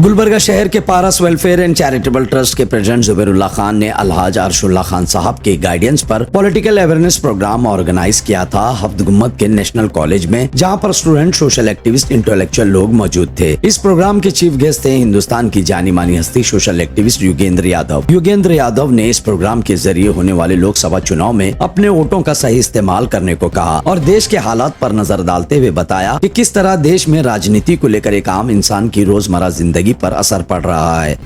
गुलबर्गा शहर के पारस welfare and charitable trust के प्रेसिडेंट जुबैरुल्लाह खान ने अलहाज अरशुल्लाह खान साहब के गाइडेंस पर पॉलिटिकल अवेयरनेस प्रोग्राम ऑर्गेनाइज किया था हफ्त गुम्मत के नेशनल कॉलेज में, जहां पर स्टूडेंट, सोशल एक्टिविस्ट, इंटेलेक्चुअल लोग मौजूद थे। इस प्रोग्राम के चीफ गेस्ट थे हिंदुस्तान की जानी मानी हस्ती सोशल एक्टिविस्ट योगेंद्र यादव। योगेंद्र यादव ने इस प्रोग्राम के जरिए होने वाले लोकसभा चुनाव में अपने वोटों का सही इस्तेमाल करने को कहा और देश के हालात पर नजर डालते हुए बताया कि किस तरह देश में राजनीति को लेकर एक आम इंसान की रोजमर्रा जिंदगी पर असर पड़ रहा है।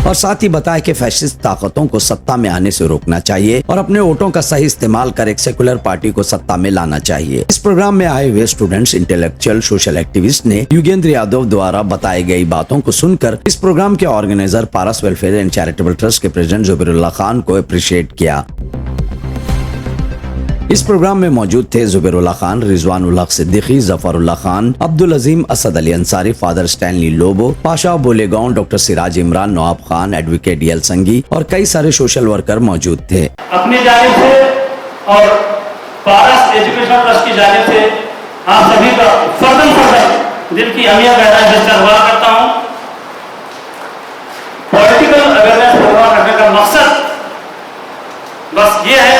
और साथ ही बताया कि फैसिस्ट ताकतों को सत्ता में आने से रोकना चाहिए और अपने वोटों का सही इस्तेमाल कर एक सेकुलर पार्टी को सत्ता में लाना चाहिए। इस प्रोग्राम में आए हुए स्टूडेंट्स, इंटेलेक्चुअल, सोशल एक्टिविस्ट ने योगेंद्र यादव द्वारा बताई गई बातों को सुनकर इस प्रोग्राम के organiser Paras welfare and charitable trust के प्रेसिडेंट जुबैरुल्लाह खान को अप्रिशिएट किया। इस प्रोग्राम में मौजूद थे जुबैरुल्लाह Khan, Rizwanul Haq Siddiqui, Zafarullah Khan, Abdul Azeem, Asad Ali Ansari, father Stanley Lobo, Pasha Bolegaon, doctor Siraj Imran, Nawab Khan, advocate L Sangi और कई सारे सोशल वर्कर मौजूद थे। अपनी जानिब से और पारस एजुकेशन ट्रस्ट की जानिब से आप सभी का फर्दन दिल की अमिया गहराई से इस्तकबाल करता हूँ। पॉलिटिकल अवेयरनेस प्रोग्राम करने का मकसद बस ये है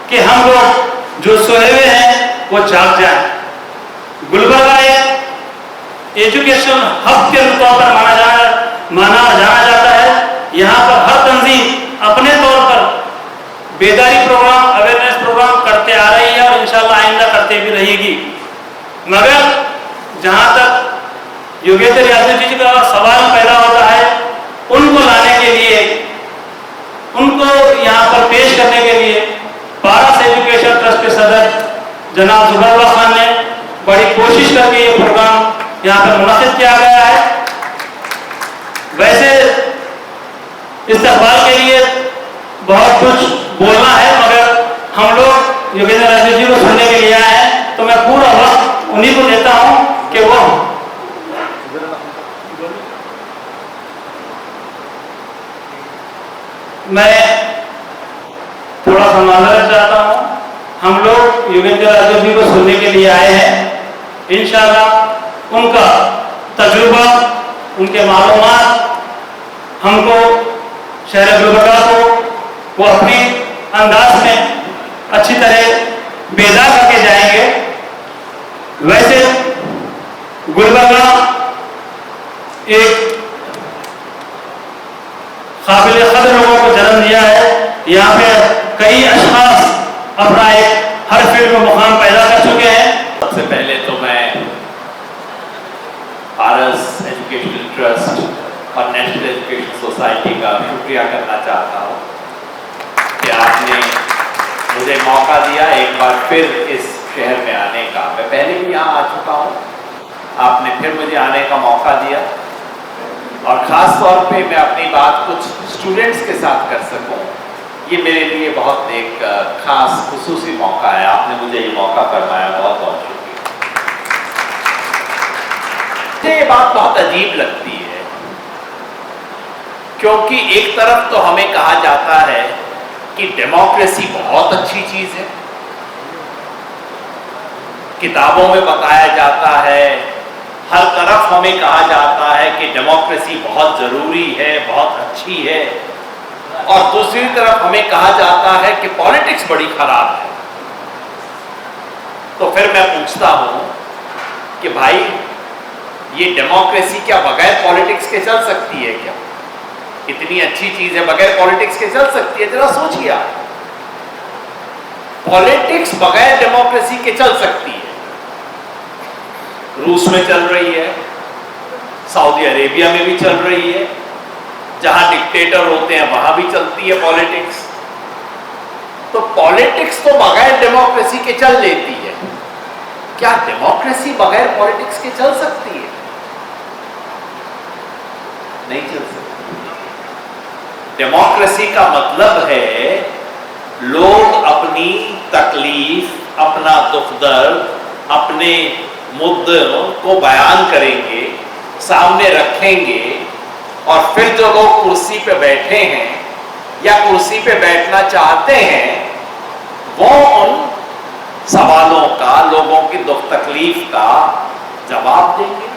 कि हम लोग जो सोए हुए हैं वो जाग जाएं। गुलबर्गा एक एजुकेशन हब के तौर पर माना जाना जाता है। यहाँ पर हर तंजीम अपने तौर पर बेदारी प्रोग्राम, अवेयरनेस प्रोग्राम करते आ रही है और इंशाल्लाह आइंदा करते भी रहेगी। मगर जहाँ तक योगेंद्र यादव जी का सवाल पैदा होता है, उनको लाने के लिए, उनको यहाँ पर पेश करने के लिए पारस एजुकेशन ट्रस्ट के सदर जनाब जुबैरुल्लाह खान ने बड़ी कोशिश करके ये प्रोग्राम यहाँ पर मुनक्किद किया गया है। वैसे इस्तकबाल के लिए बहुत कुछ बोलना है, मगर हम लोग योगेंद्र यादव जी को सुनने के लिए आए हैं, तो मैं पूरा वक्त उन्हीं को देता हूँ कि वो मैं थोड़ा सा माजरत चाहता हूँ। हम लोग योगेंद्र यादव जी को सुनने के लिए आए हैं। इंशाअल्लाह उनका तजुर्बा, उनके मालूमात हमको, शहर गुलबर्गा को वो अपनी अंदाज में अच्छी तरह बेदार करके जाएंगे। वैसे गुलबर्गा एक काबिल कदर लोगों को जन्म दिया है। यहाँ पे कई अशखास अपना एक हर फील्ड में मुकाम पैदा कर चुके हैं। सबसे पहले तो मैं पारस एजुकेशनल ट्रस्ट और नेशनल एजुकेशन सोसाइटी का शुक्रिया करना चाहता हूँ कि आपने मुझे मौका दिया एक बार फिर इस शहर में आने का। मैं पहले भी यहाँ आ चुका हूँ, आपने फिर मुझे आने का मौका दिया और ख़ास तौर पे मैं अपनी बात कुछ स्टूडेंट्स के साथ कर सकूँ, ये मेरे लिए बहुत एक खास खुसूसी मौका है। आपने मुझे ये मौका करवाया, बहुत बहुत शुक्रिया। मुझे ये बात बहुत अजीब लगती है क्योंकि एक तरफ तो हमें कहा जाता है कि डेमोक्रेसी बहुत अच्छी चीज है, किताबों में बताया जाता है, हर तरफ हमें कहा जाता है कि डेमोक्रेसी बहुत जरूरी है, बहुत अच्छी है, और दूसरी तरफ हमें कहा जाता है कि पॉलिटिक्स बड़ी खराब है। तो फिर मैं पूछता हूं कि भाई ये डेमोक्रेसी क्या बगैर पॉलिटिक्स के चल सकती है क्या? इतनी अच्छी चीज है, बगैर पॉलिटिक्स के चल सकती है? जरा सोचिए आप, पॉलिटिक्स बगैर डेमोक्रेसी के चल सकती है। रूस में चल रही है, सऊदी अरेबिया में भी चल रही है, जहां डिक्टेटर होते हैं वहां भी चलती है पॉलिटिक्स। तो पॉलिटिक्स तो बगैर डेमोक्रेसी के चल लेती है, क्या डेमोक्रेसी बगैर पॉलिटिक्स के चल सकती है? नहीं चल सकती। डेमोक्रेसी का मतलब है लोग अपनी तकलीफ, अपना दुख दर्द, अपने मुद्दों को बयान करेंगे, सामने रखेंगे, और फिर जो लोग कुर्सी पे बैठे हैं या कुर्सी पे बैठना चाहते हैं वो उन सवालों का, लोगों की दुख तकलीफ का जवाब देंगे?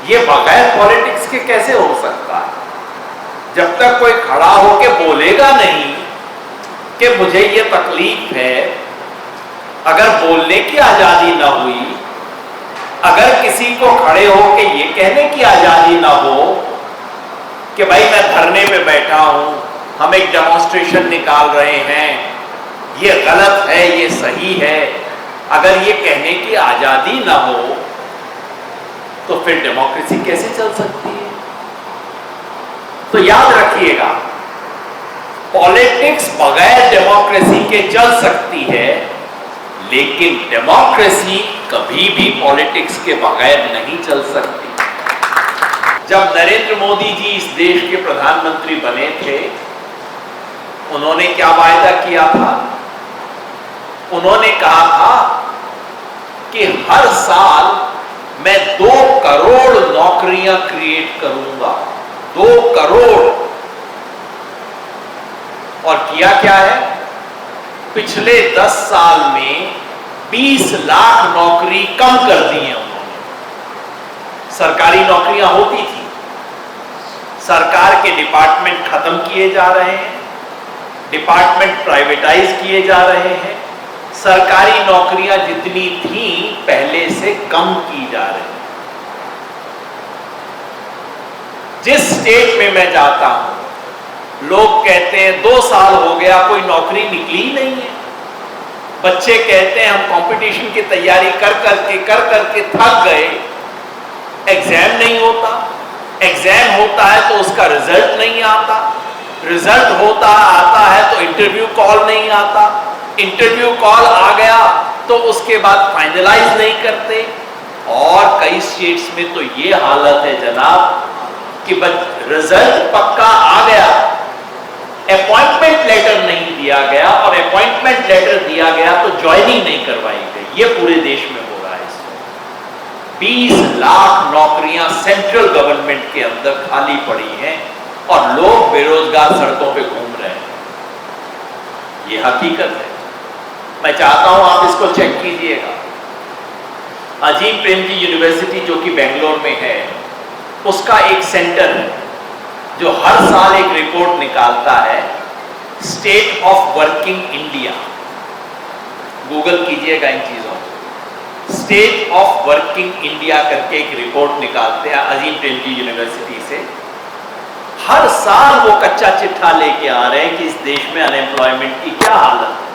ये बगैर पॉलिटिक्स के कैसे हो सकता है? जब तक कोई खड़ा होके बोलेगा नहीं कि मुझे ये तकलीफ है, अगर बोलने की आजादी ना हुई, अगर किसी को खड़े होके ये कहने की आजादी ना हो कि भाई मैं धरने पे बैठा हूं, हम एक डेमोन्स्ट्रेशन निकाल रहे हैं, ये गलत है, ये सही है, अगर ये कहने की आजादी ना हो तो फिर डेमोक्रेसी कैसे चल सकती है? तो याद रखिएगा, पॉलिटिक्स बगैर डेमोक्रेसी के चल सकती है, लेकिन डेमोक्रेसी कभी भी पॉलिटिक्स के बगैर नहीं चल सकती। जब नरेंद्र मोदी जी इस देश के प्रधानमंत्री बने थे, उन्होंने क्या वायदा किया था? उन्होंने कहा था कि हर साल मैं 2 करोड़ नौकरियां क्रिएट करूंगा, 2 करोड़। और किया क्या है? पिछले 10 साल में 20 लाख नौकरी कम कर दी है उन्होंने। सरकारी नौकरियां होती थी, सरकार के डिपार्टमेंट खत्म किए जा रहे हैं, डिपार्टमेंट प्राइवेटाइज किए जा रहे हैं, सरकारी नौकरियां जितनी थी पहले से कम की जा रही हैं। जिस स्टेट में मैं जाता हूं, लोग कहते हैं 2 साल हो गया कोई नौकरी निकली नहीं है। बच्चे कहते हैं हम कंपटीशन की तैयारी कर करके थक गए, एग्जाम नहीं होता, एग्जाम होता है तो उसका रिजल्ट नहीं आता, रिजल्ट आता है तो इंटरव्यू कॉल नहीं आता, इंटरव्यू कॉल आ गया तो उसके बाद फाइनलाइज नहीं करते। और कई स्टेट्स में तो ये हालत है जनाब कि रिजल्ट पक्का आ गया, अपॉइंटमेंट लेटर नहीं दिया गया, और अपॉइंटमेंट लेटर दिया गया तो ज्वाइनिंग नहीं करवाई गई। ये पूरे देश में हो रहा है। 20 लाख नौकरियां सेंट्रल गवर्नमेंट के अंदर खाली पड़ी हैं और लोग बेरोजगार सड़कों पे घूम रहे हैं। ये हकीकत है। मैं चाहता हूं आप इसको चेक कीजिएगा। अजीम प्रेमजी यूनिवर्सिटी जो कि बेंगलोर में है, उसका एक सेंटर है जो हर साल एक रिपोर्ट निकालता है, state of working India. Google कीजिएगा इन चीजों को। स्टेट ऑफ वर्किंग इंडिया करके एक रिपोर्ट निकालते हैं अजीम प्रेमजी यूनिवर्सिटी से। हर साल वो कच्चा चिट्ठा लेके आ रहे हैं कि इस देश में अनएम्प्लॉयमेंट की क्या हालत है।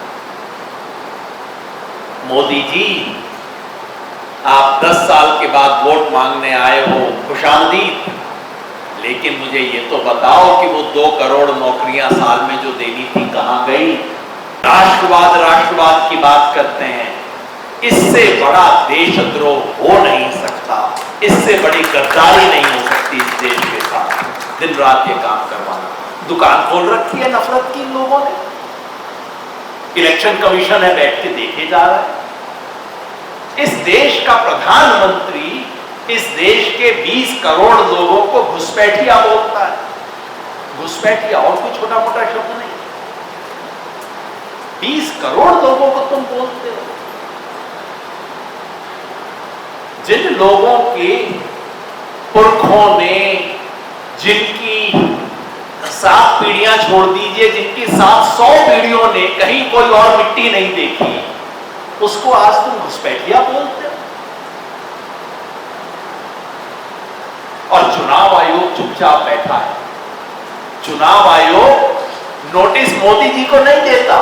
मोदी जी, आप 10 साल के बाद वोट मांगने आए हो, खुशामदीद, लेकिन मुझे ये तो बताओ कि वो 2 करोड़ नौकरियां साल में जो देनी थी कहां गई? राष्ट्रवाद की बात करते हैं। इससे बड़ा देशद्रोह हो नहीं सकता, इससे बड़ी गद्दारी नहीं हो सकती इस देश के साथ। दिन रात ये काम करवाना, दुकान खोल रखी है नफरत की इन लोगों ने। इलेक्शन कमीशन है, बैठ के देखे जा रहा है। इस देश का प्रधानमंत्री इस देश के 20 करोड़ लोगों को घुसपैठिया बोलता है। घुसपैठिया, और कोई छोटा मोटा शब्द नहीं। 20 करोड़ लोगों को तुम बोलते हो। जिन लोगों के पुरखों ने, जिनकी 7 पीढ़ियां छोड़ दीजिए, जिनकी 700 पीढ़ियों ने कहीं कोई और मिट्टी नहीं देखी, उसको आज तुम घुसपैठिया बोलते हो। और चुनाव आयोग चुपचाप बैठा है। चुनाव आयोग नोटिस मोदी जी को नहीं देता,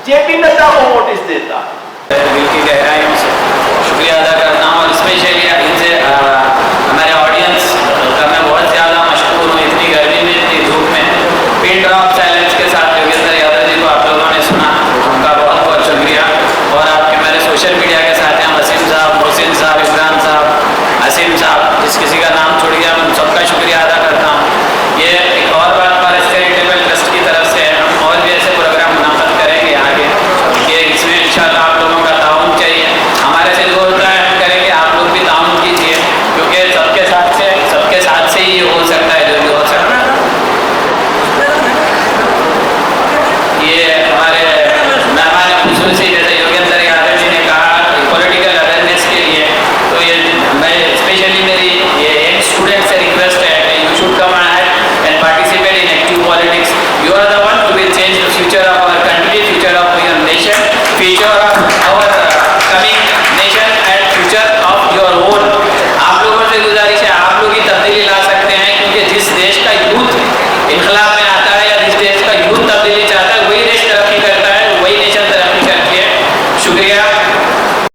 जेपी नड्डा को नोटिस देता है। दिल की गहराइयों से शुक्रिया अदा करता हूँ, और स्पेशली इनसे हमारे ऑडियंस का मैं बहुत ज़्यादा मशहूर हूँ। इतनी गर्मी में, इतनी धूप में पिन ड्रॉप चैलेंज के साथ योगेंद्र यादव जी को आप लोगों ने सुना, उनका बहुत बहुत शुक्रिया। और आपके मेरे सोशल मीडिया के साथ हैं वसीम साहब, मोहसिन साहब, इमरान साहब, असीम साहब, जिस किसी का नाम छूट गया मैं उन सबका शुक्रिया अदा करता हूँ। ये एक और बात फॉरेस्ट चैरिटेबल ट्रस्ट की तरफ से हम और भी ऐसे प्रोग्राम मुनाफत करेंगे आगे, कि इसमें इंशाल्लाह आप लोगों का ताउन चाहिए। और वोट। आप लोगों से गुजारिश है, आप लोग ही तब्दीली ला सकते हैं, क्योंकि जिस देश का यूथ इनकलाब